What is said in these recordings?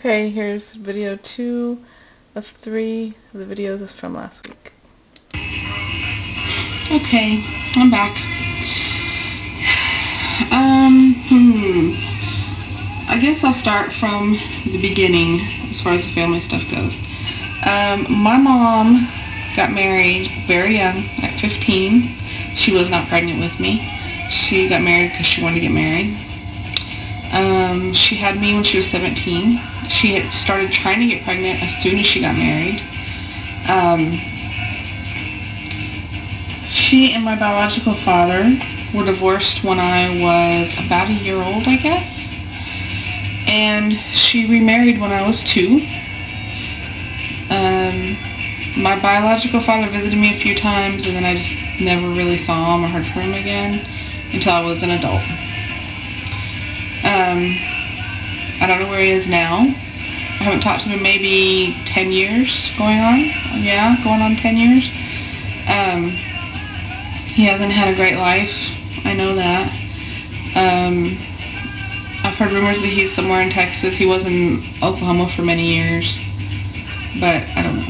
Okay, here's video 2 of 3 of the videos from last week. Okay, I'm back. I guess I'll start from the beginning as far as the family stuff goes. My mom got married very young, at 15. She was not pregnant with me. She got married because she wanted to get married. She had me when she was 17. She had started trying to get pregnant as soon as she got married. She and my biological father were divorced when I was about a year old, I guess. And she remarried when I was 2. My biological father visited me a few times, and then I just never really saw him or heard from him again until I was an adult. I don't know where he is now. I haven't talked to him in maybe 10 years going on. Yeah, going on 10 years. He hasn't had a great life. I know that. I've heard rumors that he's somewhere in Texas. He was in Oklahoma for many years, but I don't know.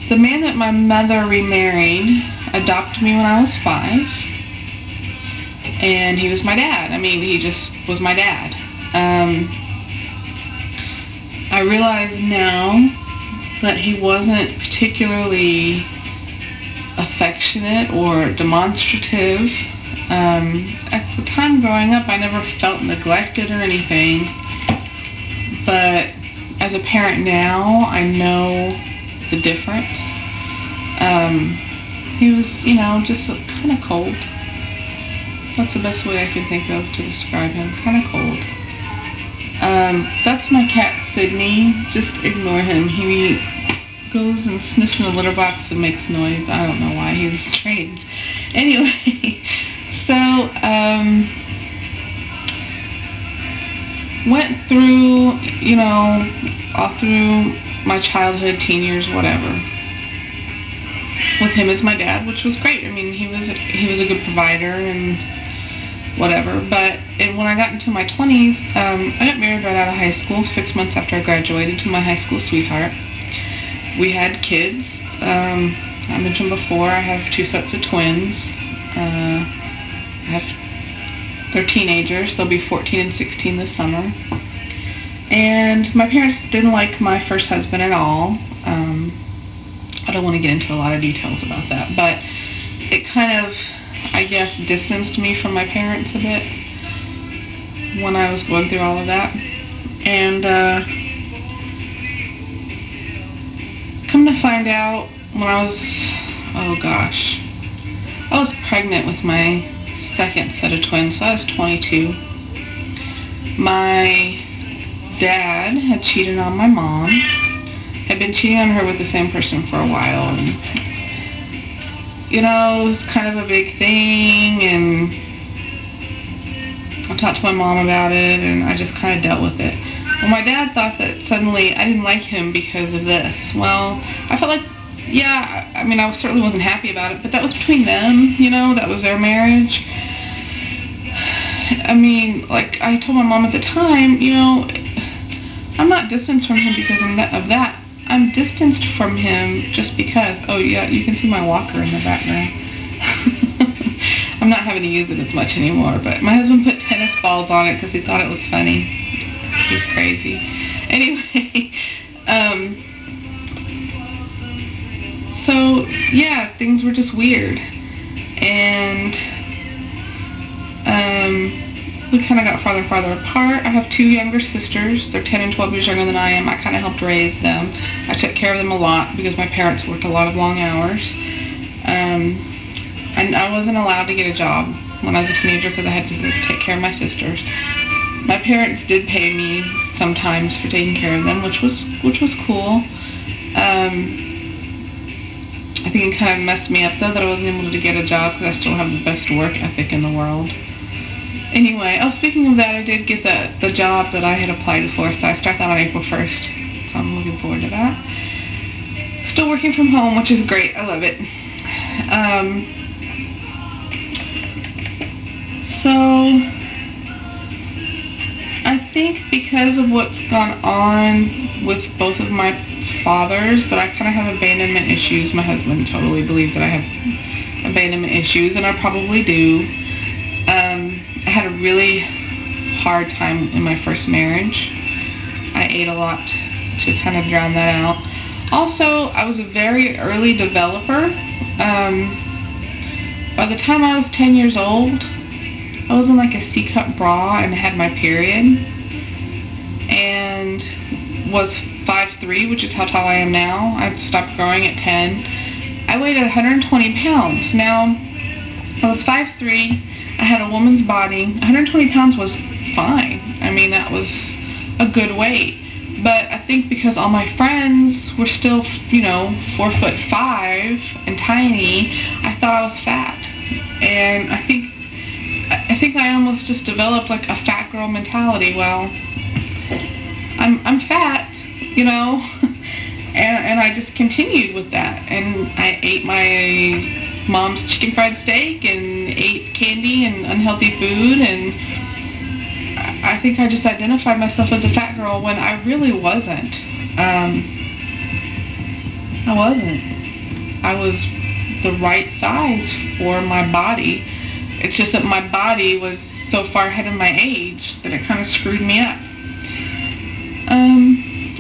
The man that my mother remarried adopted me when I was 5, and he was my dad. I mean, he just was my dad. I realize now that he wasn't particularly affectionate or demonstrative. At the time growing up, I never felt neglected or anything, but as a parent now, I know the difference. He was, just kind of cold. That's the best way I can think of to describe him. Kind of cold. That's my cat, Sydney. Just ignore him. He goes and sniffs in the litter box and makes noise. I don't know why. He's strange. Anyway, so, went through, all through my childhood, teen years, whatever, with him as my dad, which was great. I mean, he was a good provider and whatever. But when I got into my 20s, I got married right out of high school, 6 months after I graduated, to my high school sweetheart. We had kids. I mentioned before, I have 2 sets of twins. They're teenagers. They'll be 14 and 16 this summer. And my parents didn't like my first husband at all. I don't want to get into a lot of details about that, but it kind of, I guess, distanced me from my parents a bit when I was going through all of that. And come to find out, when I was pregnant with my second set of twins, so I was 22. My dad had cheated on my mom, had been cheating on her with the same person for a while, and it was kind of a big thing, and I talked to my mom about it, and I just kind of dealt with it. Well, my dad thought that suddenly I didn't like him because of this. Well, I felt like, I certainly wasn't happy about it, but that was between them, that was their marriage. I mean, like I told my mom at the time, I'm not distanced from him because of that. I'm distanced from him just because, oh yeah, you can see my walker in the background. I'm not having to use it as much anymore, but my husband put tennis balls on it because he thought it was funny. He's crazy. Anyway, so yeah, things were just weird, and we kind of got farther and farther apart. I have 2 younger sisters. They're 10 and 12 years younger than I am. I kind of helped raise them. I took care of them a lot because my parents worked a lot of long hours. And I wasn't allowed to get a job when I was a teenager because I had to take care of my sisters. My parents did pay me sometimes for taking care of them, which was cool. I think it kind of messed me up though that I wasn't able to get a job because I still have the best work ethic in the world. Anyway, speaking of that, I did get the job that I had applied for, so I start that on April 1st. So I'm looking forward to that. Still working from home, which is great. I love it. So think because of what's gone on with both of my fathers that I kind of have abandonment issues. My husband totally believes that I have abandonment issues, and I probably do. I had a really hard time in my first marriage. I ate a lot to kind of drown that out. Also, I was a very early developer. By the time I was 10 years old, I was in like a C-cup bra and had my period, and was 5'3", which is how tall I am now. I stopped growing at 10. I weighed 120 pounds. Now, I was 5'3". I had a woman's body. 120 pounds was fine. I mean, that was a good weight. But I think because all my friends were still, 4'5" and tiny, I thought I was fat. And I think I almost just developed like a fat girl mentality. Well, I'm fat, and I just continued with that. And I ate my mom's chicken fried steak and ate candy and unhealthy food, and I think I just identified myself as a fat girl when I really wasn't. I wasn't. I was the right size for my body. It's just that my body was so far ahead of my age that it kind of screwed me up. I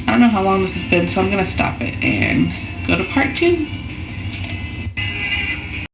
don't know how long this has been, so I'm going to stop it and go to part 2.